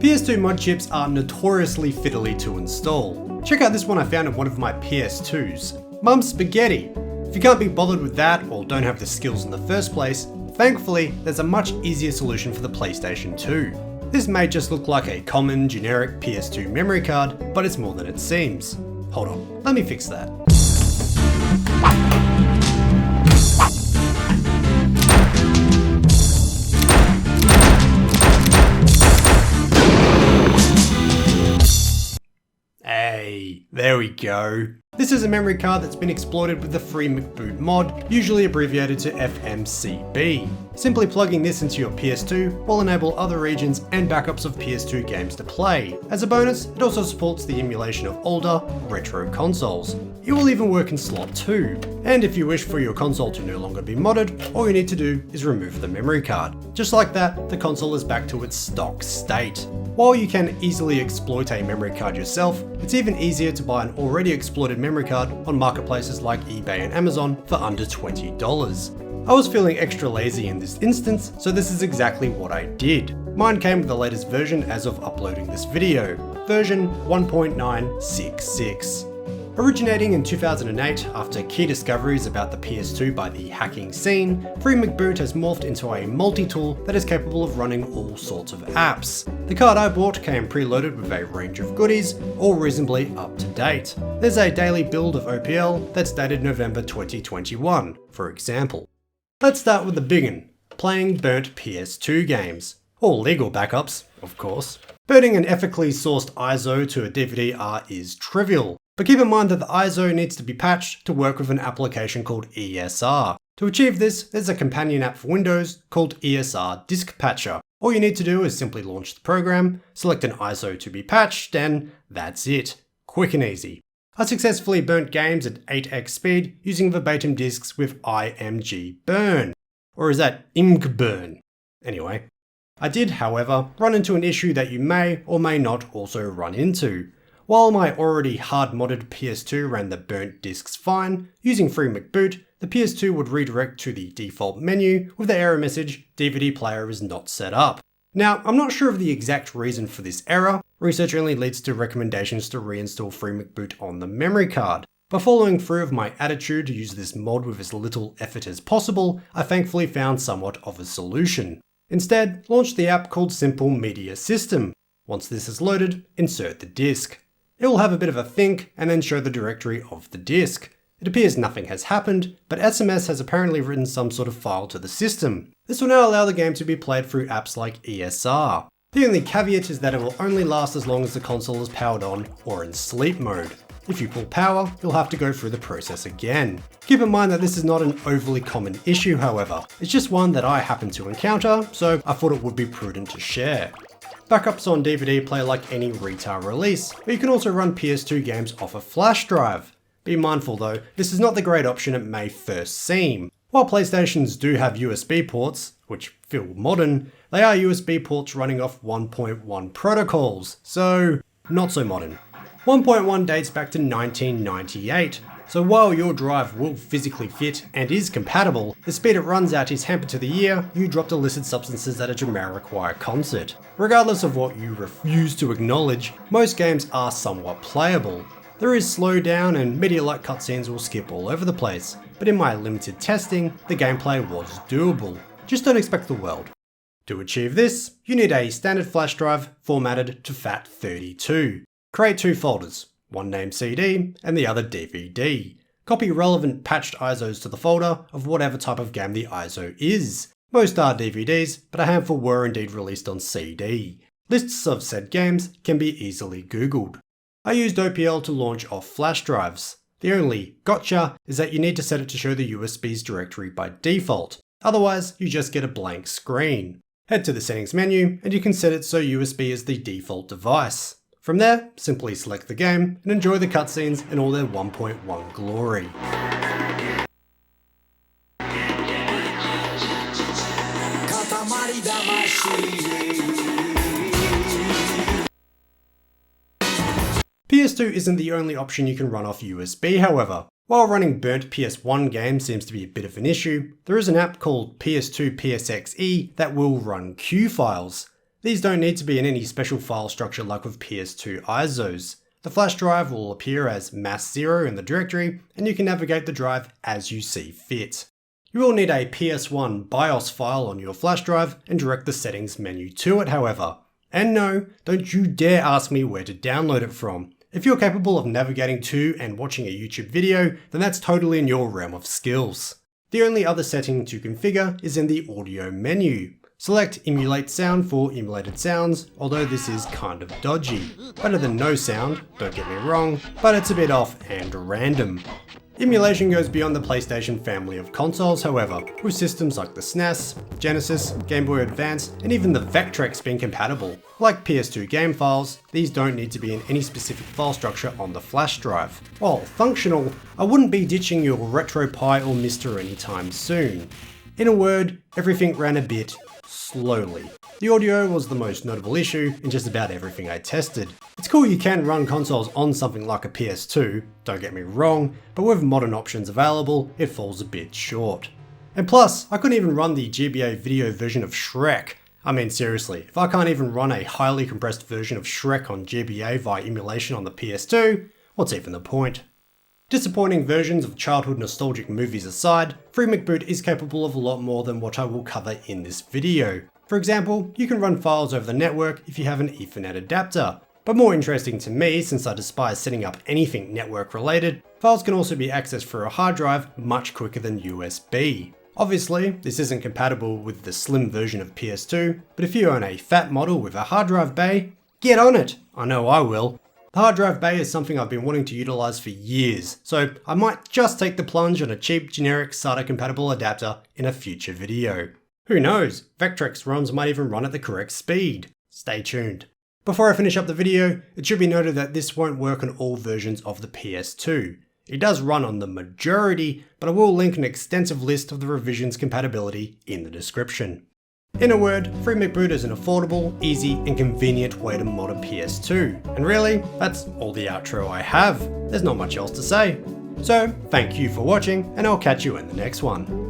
PS2 mod chips are notoriously fiddly to install. Check out this one I found in one of my PS2s. Mum's Spaghetti. If you can't be bothered with that or don't have the skills in the first place, thankfully there's a much easier solution for the PlayStation 2. This may just look like a common generic PS2 memory card, but it's more than it seems. Hold on, let me fix that. Hey, there we go. This is a memory card that's been exploited with the free McBoot mod, usually abbreviated to FMCB. Simply plugging this into your PS2 will enable other regions and backups of PS2 games to play. As a bonus, it also supports the emulation of older, retro consoles. It will even work in slot 2. And if you wish for your console to no longer be modded, all you need to do is remove the memory card. Just like that, the console is back to its stock state. While you can easily exploit a memory card yourself, it's even easier to buy an already exploited memory card on marketplaces like eBay and Amazon for under $20. I was feeling extra lazy in this instance, so this is exactly what I did. Mine came with the latest version as of uploading this video, version 1.966. Originating in 2008 after key discoveries about the PS2 by the hacking scene, Free McBoot has morphed into a multi-tool that is capable of running all sorts of apps. The card I bought came preloaded with a range of goodies, all reasonably up to date. There's a daily build of OPL that's dated November 2021, for example. Let's start with the biggin, playing burnt PS2 games. All legal backups, of course. Burning an ethically sourced ISO to a DVD-R is trivial. But keep in mind that the ISO needs to be patched to work with an application called ESR. To achieve this, there's a companion app for Windows called ESR Disk Patcher. All you need to do is simply launch the program, select an ISO to be patched, and that's it. Quick and easy. I successfully burnt games at 8x speed using verbatim disks with IMG burn. Or is that IMG burn? Anyway. I did, however, run into an issue that you may or may not also run into. While my already hard-modded PS2 ran the burnt discs fine, using Free McBoot, the PS2 would redirect to the default menu with the error message, DVD player is not set up. Now, I'm not sure of the exact reason for this error. Research only leads to recommendations to reinstall Free McBoot on the memory card. By following through with my attitude to use this mod with as little effort as possible, I thankfully found somewhat of a solution. Instead, launch the app called Simple Media System. Once this is loaded, insert the disc. It will have a bit of a think and then show the directory of the disk. It appears nothing has happened, but SMS has apparently written some sort of file to the system. This will now allow the game to be played through apps like ESR. The only caveat is that it will only last as long as the console is powered on or in sleep mode. If you pull power, you'll have to go through the process again. Keep in mind that this is not an overly common issue, however. It's just one that I happen to encounter, so I thought it would be prudent to share. Backups on DVD play like any retail release, but you can also run PS2 games off a flash drive. Be mindful though, this is not the great option it may first seem. While PlayStations do have USB ports, which feel modern, they are USB ports running off 1.1 protocols, so not so modern. 1.1 dates back to 1998, so while your drive will physically fit and is compatible, the speed it runs at is hampered to the year you dropped illicit substances at a Jamiroquai concert. Regardless of what you refuse to acknowledge, most games are somewhat playable. There is slowdown and media-like cutscenes will skip all over the place, but in my limited testing, the gameplay was doable. Just don't expect the world. To achieve this, you need a standard flash drive formatted to FAT32. Create two folders, one named CD and the other DVD. Copy relevant patched ISOs to the folder of whatever type of game the ISO is. Most are DVDs, but a handful were indeed released on CD. Lists of said games can be easily Googled. I used OPL to launch off flash drives. The only gotcha is that you need to set it to show the USB's directory by default. Otherwise, you just get a blank screen. Head to the settings menu and you can set it so USB is the default device. From there, simply select the game and enjoy the cutscenes in all their 1.1 glory. PS2 isn't the only option you can run off USB, however. While running burnt PS1 games seems to be a bit of an issue, there is an app called PS2 PSXE that will run Q files. These don't need to be in any special file structure like with PS2 ISOs. The flash drive will appear as mass0 in the directory, and you can navigate the drive as you see fit. You will need a PS1 BIOS file on your flash drive and direct the settings menu to it, however. And no, don't you dare ask me where to download it from. If you're capable of navigating to and watching a YouTube video, then that's totally in your realm of skills. The only other setting to configure is in the audio menu. Select Emulate Sound for emulated sounds, although this is kind of dodgy. Better than no sound, don't get me wrong, but it's a bit off and random. Emulation goes beyond the PlayStation family of consoles, however, with systems like the SNES, Genesis, Game Boy Advance, and even the Vectrex being compatible. Like PS2 game files, these don't need to be in any specific file structure on the flash drive. While functional, I wouldn't be ditching your RetroPie or Mister anytime soon. In a word, everything ran a bit slowly. The audio was the most notable issue in just about everything I tested. It's cool you can run consoles on something like a PS2, don't get me wrong, but with modern options available, it falls a bit short. And plus, I couldn't even run the GBA video version of Shrek. I mean seriously, if I can't even run a highly compressed version of Shrek on GBA via emulation on the PS2, what's even the point? Disappointing versions of childhood nostalgic movies aside, Free McBoot is capable of a lot more than what I will cover in this video. For example, you can run files over the network if you have an Ethernet adapter. But more interesting to me, since I despise setting up anything network related, files can also be accessed through a hard drive much quicker than USB. Obviously, this isn't compatible with the slim version of PS2, but if you own a fat model with a hard drive bay, get on it! I know I will. The hard drive bay is something I've been wanting to utilize for years, so I might just take the plunge on a cheap generic SATA compatible adapter in a future video. Who knows, Vectrex ROMs might even run at the correct speed. Stay tuned. Before I finish up the video, it should be noted that this won't work on all versions of the PS2. It does run on the majority, but I will link an extensive list of the revision's compatibility in the description. In a word, Free McBoot is an affordable, easy, and convenient way to mod a PS2. And really, that's all the outro I have. There's not much else to say. So, thank you for watching, and I'll catch you in the next one.